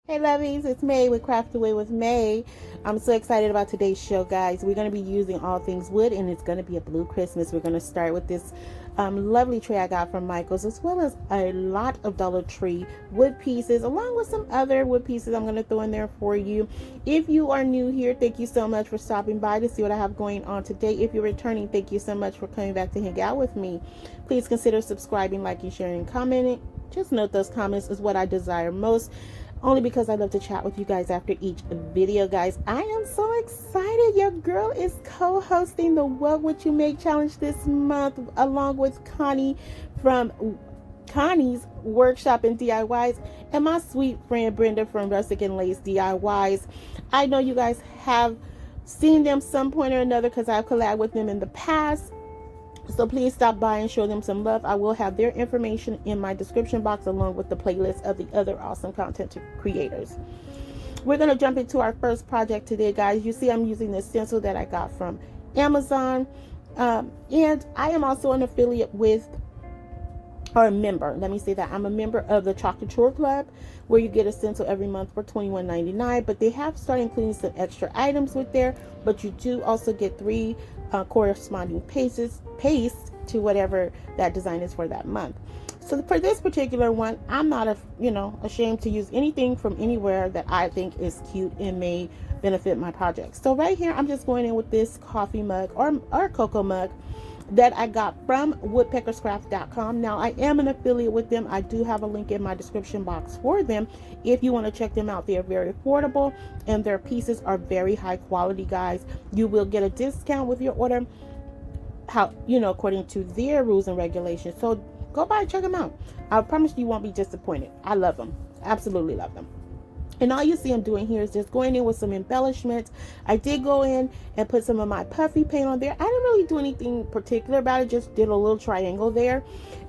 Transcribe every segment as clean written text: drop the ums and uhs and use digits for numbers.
Hey lovies, it's May with Craft Away with May. I'm so excited about today's show, guys. We're going to be using all things wood, and it's going to be a blue Christmas. We're going to start with this lovely tray I got from Michael's, as well as a lot of Dollar Tree wood pieces, along with some other wood pieces I'm going to throw in there for you. If you are new here, thank you so much for stopping by to see what I have going on today. If you're returning, thank you so much for coming back to hang out with me. Please consider subscribing, liking, sharing, and commenting. Just note those comments is what I desire most, only because I love to chat with you guys after each video, guys. I am so excited. Your girl is co-hosting the What Would You Make challenge this month, along with Connie from Connie's Workshop and DIYs, and my sweet friend Brenda from Rustic Lace DIYs. I know you guys have seen them some point or another because I've collabed with them in the past. So please stop by and show them some love. I will have their information in my description box, along with the playlist of the other awesome content creators. We're going to jump into our first project today, guys. You see I'm using this stencil that I got from Amazon. And I am also an affiliate with, or a member, let me say that. I'm a member of the Chocolate Chore Club, where you get a stencil every month for $21.99. But they have started including some extra items with there. But you do also get 3 corresponding paste to whatever that design is for that month. So for this particular one, I'm not ashamed to use anything from anywhere that I think is cute and may benefit my project. So right here, I'm just going in with this coffee mug or cocoa mug that I got from woodpeckerscraft.com. Now, I am an affiliate with them. I do have a link in my description box for them if you want to check them out. They are very affordable and their pieces are very high quality, guys. You will get a discount with your order, according to their rules and regulations. So go by and check them out. I promise you won't be disappointed. I love them. Absolutely love them. And all you see I'm doing here is just going in with some embellishments. I did go in and put some of my puffy paint on there. I didn't really do anything particular about it, just did a little triangle there.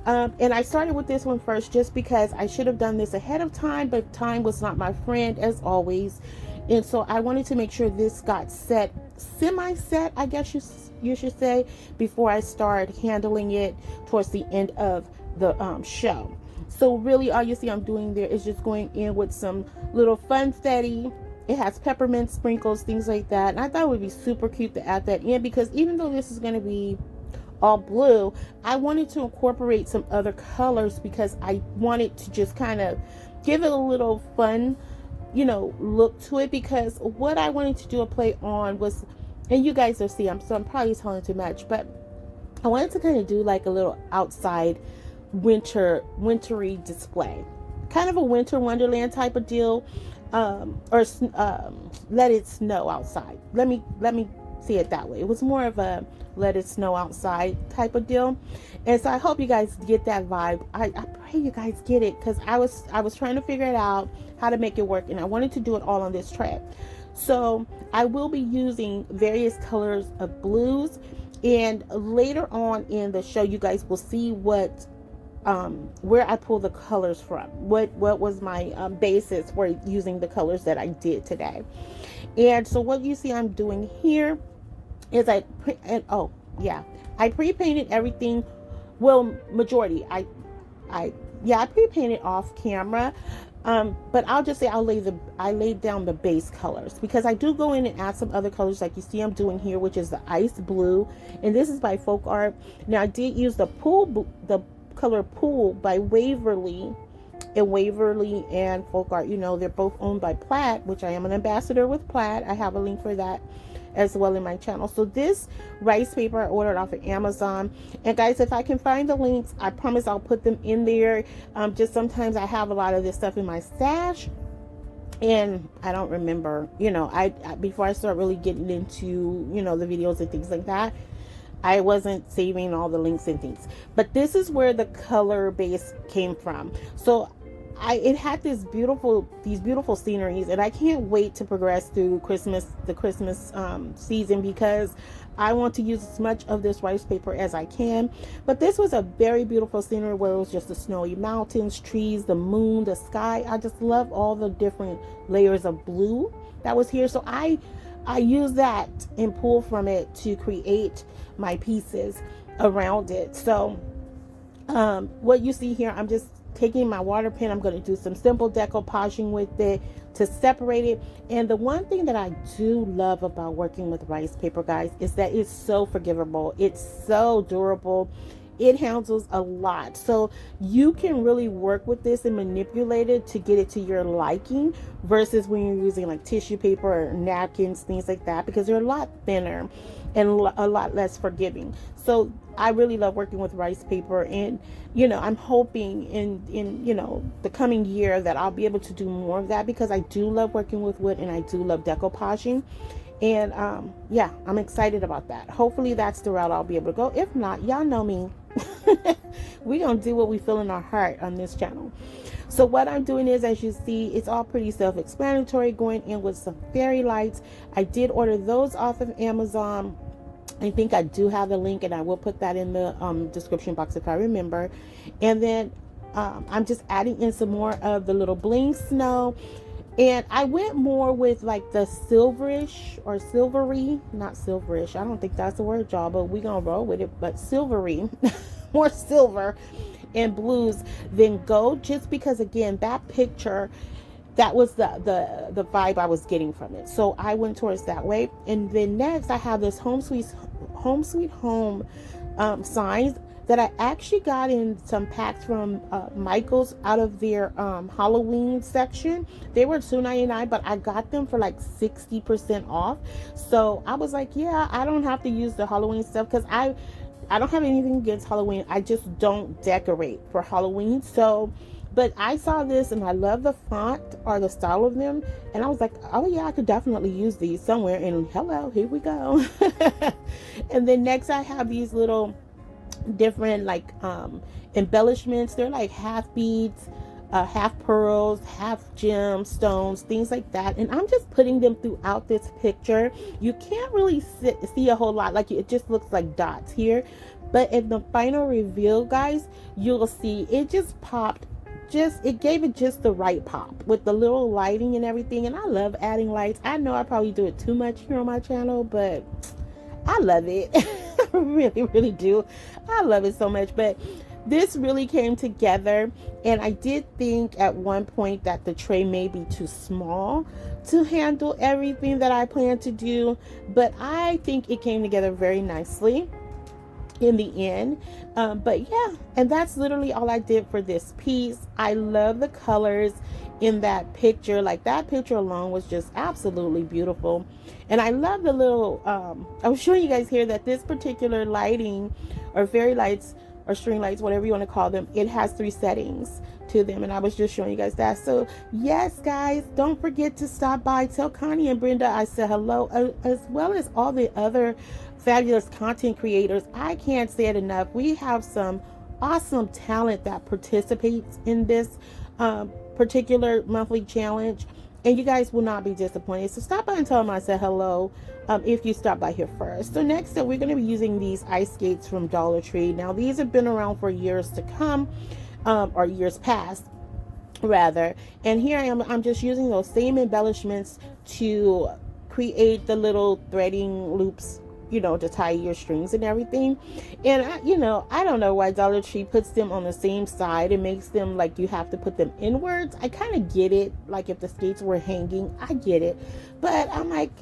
And I started with this one first just because I should have done this ahead of time, but time was not my friend, as always. And so I wanted to make sure this got set, semi-set, I guess you should say, before I start handling it towards the end of the show. So really all you see I'm doing there is just going in with some little funfetti. It has peppermint sprinkles, things like that. And I thought it would be super cute to add that in, because even though this is going to be all blue, I wanted to incorporate some other colors because I wanted to just kind of give it a little fun, look to it. Because what I wanted to do a play on was, and you guys will see, I'm probably telling too much, but I wanted to kind of do like a little outside wintry display, kind of a winter wonderland type of deal, or let it snow outside. Let me see it that way. It was more of a let it snow outside type of deal. And so I hope you guys get that vibe. I pray you guys get it, because I was trying to figure it out how to make it work, and I wanted to do it all on this tray. So I will be using various colors of blues, and later on in the show you guys will see what where I pull the colors from, what was my basis for using the colors that I did today. And so what you see I'm doing here is I pre-painted everything. Well, majority I pre-painted off camera, but I'll just say I laid down the base colors, because I do go in and add some other colors like you see I'm doing here, which is the ice blue, and this is by FolkArt. Now I did use the color Pool by Waverly, and Waverly and FolkArt, they're both owned by Plaid, which I am an ambassador with Plaid. I have a link for that as well in my channel. So this rice paper I ordered off of Amazon, and guys, if I can find the links, I promise I'll put them in there. Just sometimes I have a lot of this stuff in my stash and I don't remember, I before I start really getting into the videos and things like that, I wasn't saving all the links and things. But this is where the color base came from. So it had these beautiful sceneries, and I can't wait to progress through the Christmas season, because I want to use as much of this rice paper as I can. But this was a very beautiful scenery where it was just the snowy mountains, trees, the moon, the sky. I just love all the different layers of blue that was here. So I use that and pull from it to create my pieces around it. So what you see here, I'm just taking my water pen, I'm going to do some simple decoupaging with it to separate it. And the one thing that I do love about working with rice paper, guys, is that it's so forgivable. It's so durable. It handles a lot. So you can really work with this and manipulate it to get it to your liking versus when you're using like tissue paper or napkins, things like that, because they're a lot thinner and a lot less forgiving. So I really love working with rice paper, and I'm hoping in the coming year that I'll be able to do more of that, because I do love working with wood and I do love decoupaging. And yeah, I'm excited about that. Hopefully that's the route I'll be able to go. If not, y'all know me. We're gonna do what we feel in our heart on this channel. So what I'm doing is, as you see, it's all pretty self-explanatory, going in with some fairy lights. I did order those off of Amazon. I think I do have the link, and I will put that in the description box if I remember. And then I'm just adding in some more of the little bling snow. And I went more with like the silverish or silvery, not silverish. I don't think that's the word, y'all, but we're going to roll with it. But silvery, more silver and blues than gold, just because, again, that picture, that was the vibe I was getting from it. So I went towards that way. And then next I have this home sweet home signs that I actually got in some packs from Michael's out of their Halloween section. They were $2.99, but I got them for like 60% off. So I was like, yeah, I don't have to use the Halloween stuff, because I don't have anything against Halloween. I just don't decorate for Halloween. So, but I saw this and I love the font or the style of them, and I was like, oh yeah, I could definitely use these somewhere. And hello, here we go. And then next I have these little different like embellishments. They're like half beads, half pearls, half gems, stones, things like that, and I'm just putting them throughout this picture. You can't really see a whole lot, like it just looks like dots here, but in the final reveal, guys, you'll see it just popped. It gave it just the right pop with the little lighting and everything. And I love adding lights. I know I probably do it too much here on my channel, but I love it. I really, really do. I love it so much. But this really came together, and I did think at one point that the tray may be too small to handle everything that I plan to do, but I think it came together very nicely in the end. But yeah, and that's literally all I did for this piece. I love the colors in that picture. Like, that picture alone was just absolutely beautiful. And I love the little I was showing you guys here that this particular lighting, or fairy lights or string lights, whatever you want to call them, it has 3 settings to them, and I was just showing you guys that. So yes, guys, don't forget to stop by, tell Connie and Brenda I said hello, as well as all the other fabulous content creators. I can't say it enough. We have some awesome talent that participates in this particular monthly challenge, and you guys will not be disappointed. So stop by and tell them I said hello if you stop by here first. So next up, we're going to be using these ice skates from Dollar Tree. Now, these have been around for years to come, or years past rather, and here I am. I'm just using those same embellishments to create the little threading loops, to tie your strings and everything. And I don't know why Dollar Tree puts them on the same side and makes them like you have to put them inwards. I kind of get it, like if the skates were hanging, I get it, but I'm like,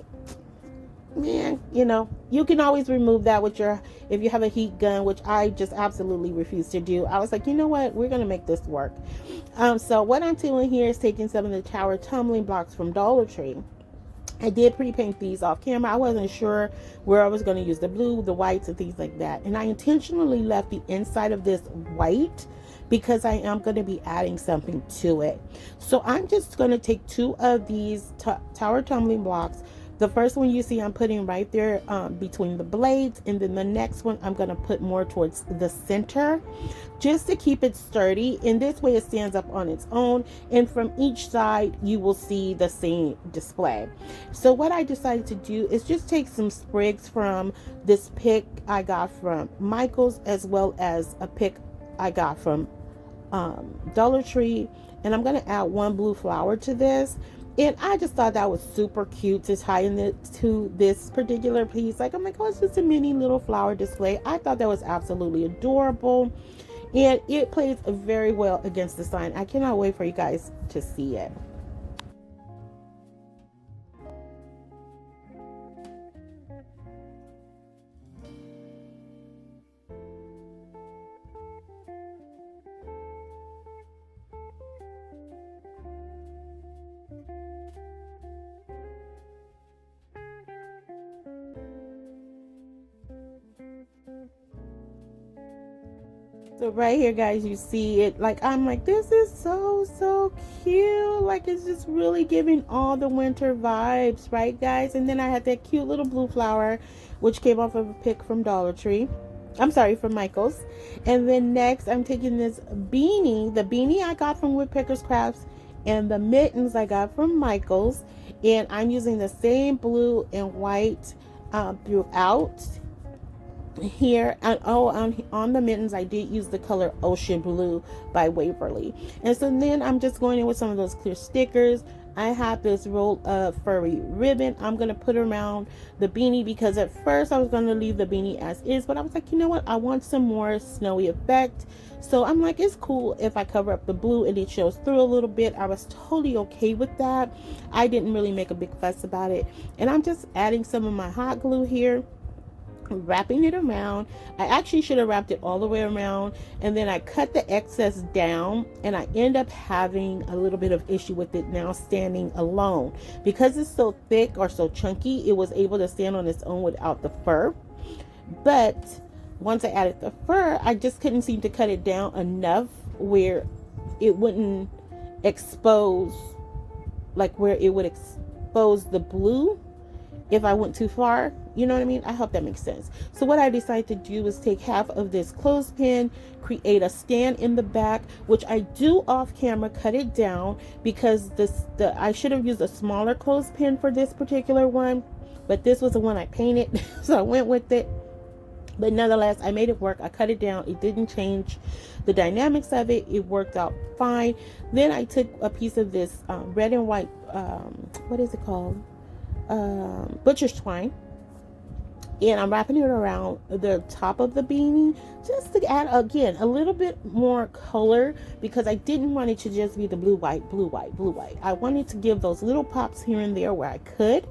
man, you can always remove that with if you have a heat gun, which I just absolutely refuse to do. I was like, you know what, we're gonna make this work. So what I'm doing here is taking some of the tower tumbling blocks from Dollar Tree. I did pre-paint these off camera. I wasn't sure where I was going to use the blue, the whites, and things like that. And I intentionally left the inside of this white because I am going to be adding something to it. So I'm just going to take 2 of these tower tumbling blocks. The first one you see I'm putting right there between the blades, and then the next one I'm going to put more towards the center just to keep it sturdy. In this way it stands up on its own, and from each side you will see the same display. So what I decided to do is just take some sprigs from this pick I got from Michael's, as well as a pick I got from Dollar Tree, and I'm going to add 1 blue flower to this. And I just thought that was super cute to tie to this particular piece. Like, I'm like, oh, it's just a mini little flower display. I thought that was absolutely adorable. and it plays very well against the sign. I cannot wait for you guys to see it. So right here, guys, you see it. Like, I'm like, this is so cute. Like, it's just really giving all the winter vibes, right, guys? And then I had that cute little blue flower, which came off of a pick from Dollar Tree. I'm sorry, from Michael's. And then next, I'm taking this beanie. The beanie I got from Woodpecker's Crafts, and the mittens I got from Michael's. And I'm using the same blue and white throughout here. And on the mittens I did use the color Ocean Blue by Waverly. And so then I'm just going in with some of those clear stickers. I have this roll of furry ribbon I'm going to put around the beanie, because at first I was going to leave the beanie as is, but I was like, you know what, I want some more snowy effect. So I'm like, it's cool if I cover up the blue and it shows through a little bit. I was totally okay with that. I didn't really make a big fuss about it. And I'm just adding some of my hot glue here, wrapping it around. I actually should have wrapped it all the way around, and then I cut the excess down, and I end up having a little bit of issue with it now standing alone. Because it's so thick or so chunky, it was able to stand on its own without the fur. But once I added the fur, I just couldn't seem to cut it down enough where it wouldn't expose, like where it would expose the blue if I went too far. You know what I mean? I hope that makes sense. So what I decided to do was take half of this clothespin, create a stand in the back, which I do off camera cut it down, because I should have used a smaller clothespin for this particular one, but this was the one I painted, so I went with it. But nonetheless, I made it work. I cut it down. It didn't change the dynamics of it. It worked out fine. Then I took a piece of this red and white, what is it called? Butcher's twine, and I'm wrapping it around the top of the beanie, just to add again a little bit more color, because I didn't want it to just be the blue white blue white blue white. I wanted to give those little pops here and there where I could,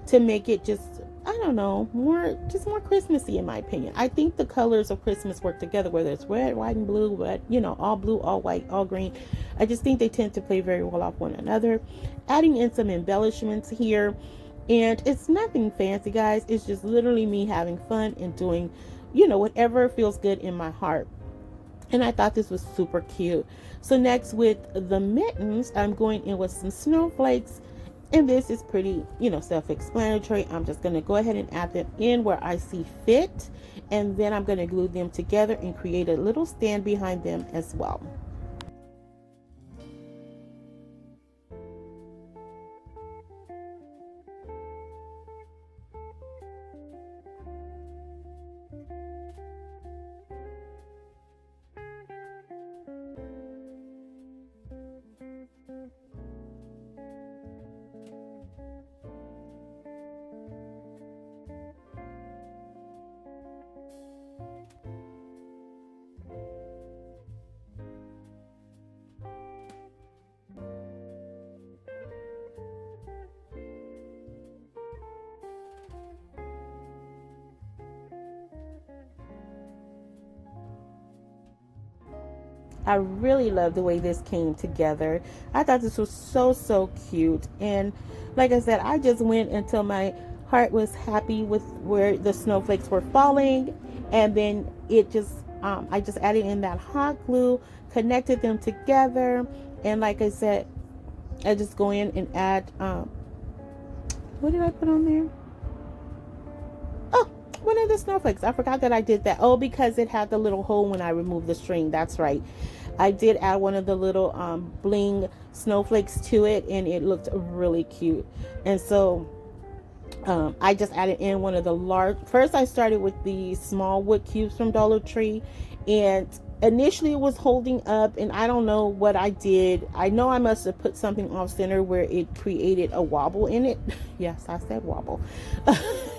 to make it just, I don't know, more Christmassy in my opinion. I think the colors of Christmas work together, whether it's red, white, and blue, red, you know, all blue, all white, all green. I just think they tend to play very well off one another. Adding in some embellishments here. And it's nothing fancy, guys. It's just literally me having fun and doing, you know, whatever feels good in my heart. And I thought this was super cute. So next, with the mittens, I'm going in with some snowflakes. And this is pretty, you know, self-explanatory. I'm just going to go ahead and add them in where I see fit. And then I'm going to glue them together and create a little stand behind them as well. I really love the way this came together. I thought this was so cute. And like I said, I just went until my heart was happy with where the snowflakes were falling. And then it just, I just added in that hot glue, connected them together. And like I said, I just go in and add, what did I put on there? Oh, one of the snowflakes. I forgot that I did that. Oh, because it had the little hole when I removed the string. That's right. I did add one of the little bling snowflakes to it, and it looked really cute. And so I just added in one of the large. First I started with the small wood cubes from Dollar Tree, and initially it was holding up, and I don't know what I did. I know I must have put something off center where it created a wobble in it. Yes, I said wobble.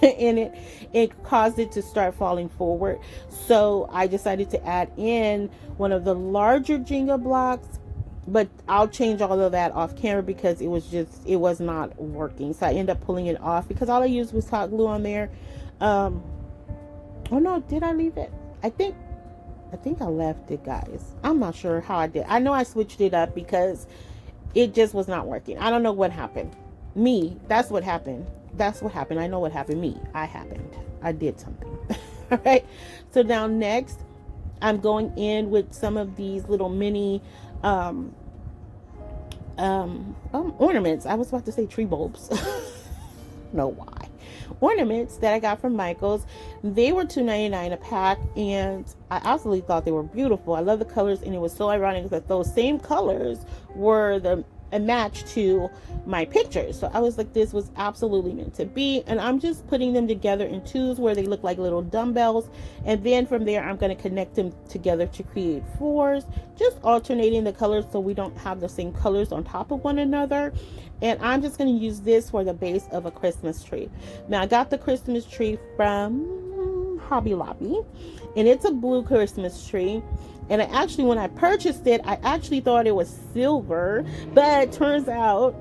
and it caused it to start falling forward. So I decided to add in one of the larger Jenga blocks, but I'll change all of that off camera because it was not working. So I ended up pulling it off because all I used was hot glue on there. Oh no, did I leave it? I think I left it, guys. I'm not sure how I did. I know I switched it up because it just was not working. I don't know what happened. That's what happened. I know what happened. I did something. All right. So now next, I'm going in with some of these little mini ornaments. I was about to say tree bulbs. No, why? Ornaments that I got from Michaels. They were $2.99 a pack, and I absolutely thought they were beautiful. I love the colors, and it was so ironic that those same colors were a match to my pictures. So I was like, this was absolutely meant to be. And I'm just putting them together in twos where they look like little dumbbells, and then from there I'm going to connect them together to create fours, just alternating the colors so we don't have the same colors on top of one another. And I'm just going to use this for the base of a Christmas tree. Now I got the Christmas tree from Hobby Lobby, and it's a blue Christmas tree. And when I purchased it, I actually thought it was silver, but turns out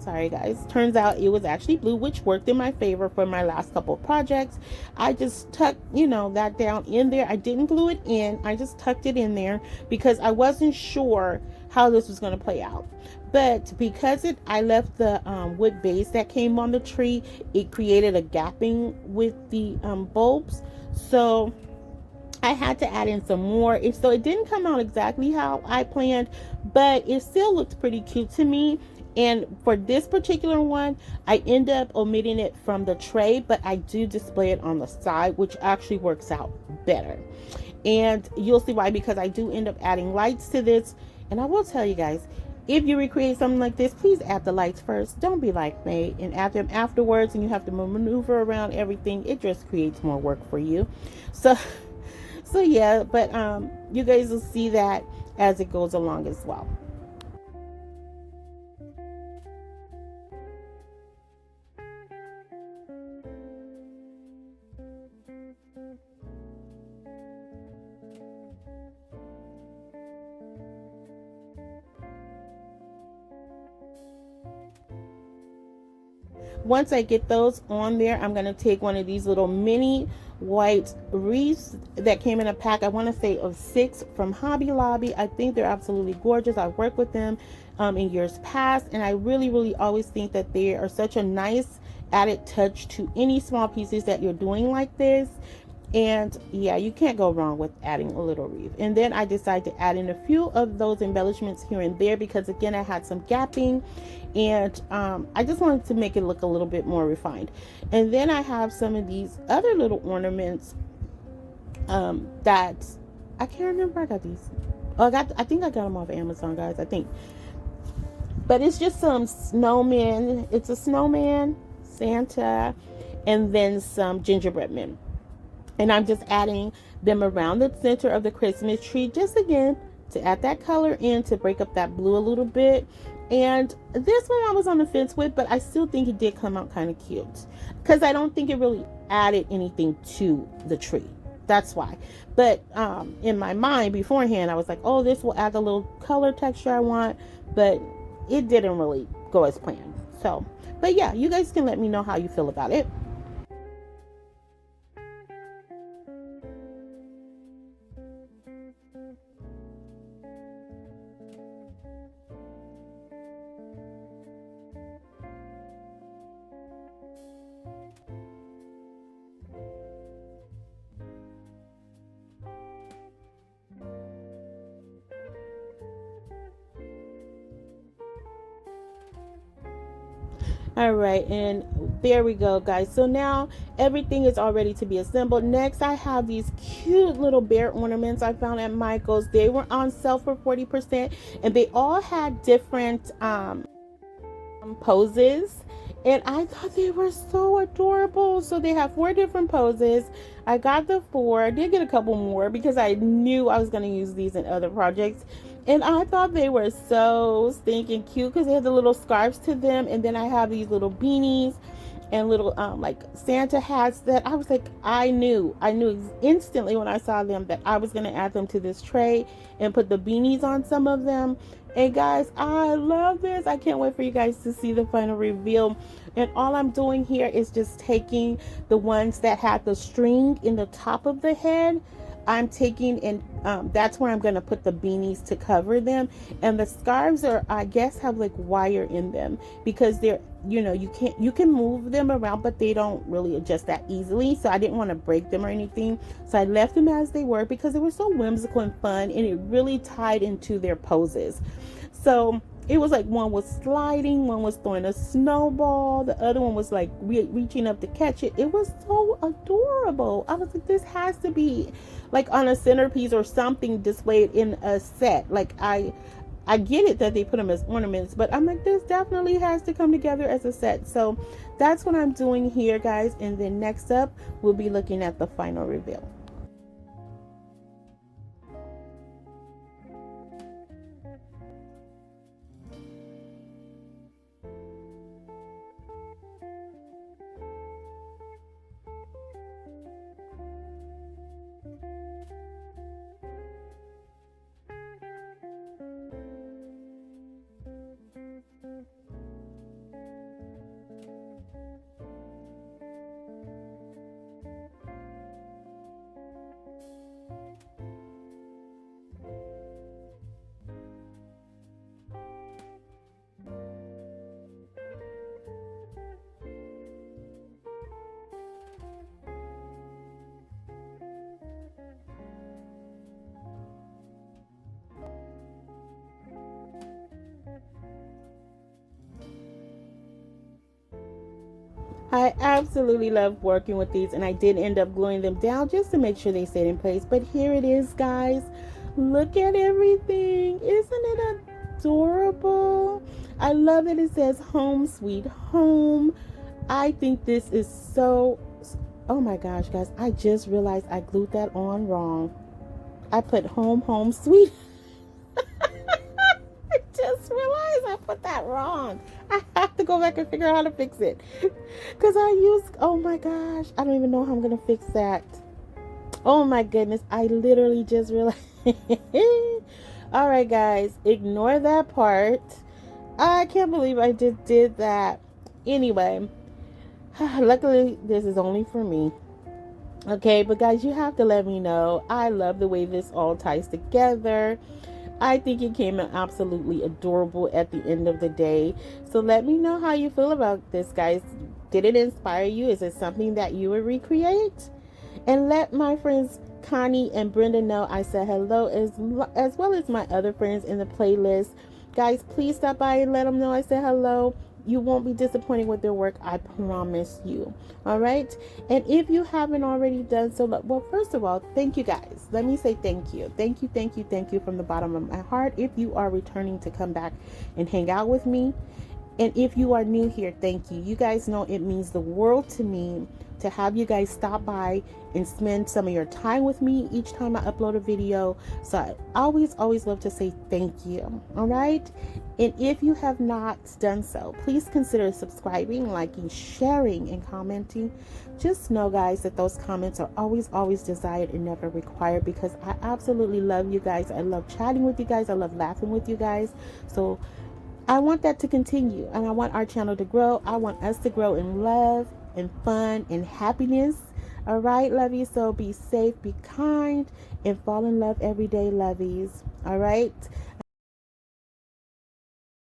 it was actually blue, which worked in my favor for my last couple of projects. I just tucked, that down in there. I didn't glue it in. I just tucked it in there because I wasn't sure how this was going to play out. But because I left the wood base that came on the tree, it created a gapping with the bulbs. So I had to add in some more. So it didn't come out exactly how I planned, but it still looked pretty cute to me. And for this particular one, I end up omitting it from the tray, but I do display it on the side, which actually works out better. And you'll see why, because I do end up adding lights to this. And I will tell you guys, if you recreate something like this, please add the lights first. Don't be like me and add them afterwards, and you have to maneuver around everything. It just creates more work for you. So yeah, but you guys will see that as it goes along as well. Once I get those on there, I'm going to take one of these little mini white wreaths that came in a pack, I want to say of 6 from Hobby Lobby. I think they're absolutely gorgeous. I've worked with them in years past, and I really always think that they are such a nice added touch to any small pieces that you're doing like this. And yeah, you can't go wrong with adding a little wreath. And then I decided to add in a few of those embellishments here and there because, again, I had some gapping, and I just wanted to make it look a little bit more refined. And then I have some of these other little ornaments that I can't remember. I got these. I think I got them off Amazon, guys. I think. But it's just some snowmen. It's a snowman, Santa, and then some gingerbread men. And I'm just adding them around the center of the Christmas tree, just again to add that color in, to break up that blue a little bit. And this one I was on the fence with, but I still think it did come out kind of cute because I don't think it really added anything to the tree. That's why. But in my mind beforehand, I was like, oh, this will add the little color texture I want, but it didn't really go as planned. So, but yeah, you guys can let me know how you feel about it. All right, and there we go, guys. So now everything is all ready to be assembled. Next, I have these cute little bear ornaments I found at Michael's. They were on sale for 40%, and they all had different poses, and I thought they were so adorable. So they have 4 different poses. I got the 4. I did get a couple more because I knew I was going to use these in other projects. And I thought they were so stinking cute because they had the little scarves to them. And then I have these little beanies. and little like Santa hats that I was like, I knew instantly when I saw them that I was going to add them to this tray and put the beanies on some of them. And guys, I love this. I can't wait for you guys to see the final reveal. And all I'm doing here is just taking the ones that had the string in the top of the head. I'm taking, and that's where I'm going to put the beanies to cover them. And the scarves are, I guess, have like wire in them because they're, you know, you can move them around, but they don't really adjust that easily. So I didn't want to break them or anything. So I left them as they were because they were so whimsical and fun, and it really tied into their poses. So it was like one was sliding, one was throwing a snowball, the other one was like reaching up to catch it. It was so adorable. I was like, this has to be like on a centerpiece or something displayed in a set. Like I get it that they put them as ornaments, but I'm like, this definitely has to come together as a set. So that's what I'm doing here, guys. And then next up, we'll be looking at the final reveal. I absolutely love working with these, and I did end up gluing them down just to make sure they stayed in place. But here it is, guys. Look at everything. Isn't it adorable? I love that it says home sweet home. I think this is so, oh my gosh, guys, I just realized I glued that on wrong. I put home sweet. I just realized I put that wrong. I have to go back and figure out how to fix it. Because I used, oh my gosh, I don't even know how I'm going to fix that. Oh my goodness, I literally just realized. All right, guys, ignore that part. I can't believe I just did that. Anyway, luckily, this is only for me. Okay, but guys, you have to let me know. I love the way this all ties together. I think it came out absolutely adorable at the end of the day. So let me know how you feel about this, guys. Did it inspire you? Is it something that you would recreate? And let my friends Connie and Brenda know I said hello, as well as my other friends in the playlist. Guys, please stop by and let them know I said hello. You won't be disappointed with their work, I promise you. All right, and if you haven't already done so, well, first of all, thank you, guys. Let me say thank you from the bottom of my heart. If you are returning to come back and hang out with me, and if you are new here, thank you. You guys know it means the world to me to have you guys stop by and spend some of your time with me each time I upload a video. So I always love to say thank you. All right, and if you have not done so, please consider subscribing, liking, sharing, and commenting. Just know, guys, that those comments are always desired and never required, because I absolutely love you guys. I love chatting with you guys. I love laughing with you guys. So I want that to continue, and I want our channel to grow. I want us to grow in love and fun and happiness. All right, lovies, so be safe, be kind, and fall in love every day, lovies. All right,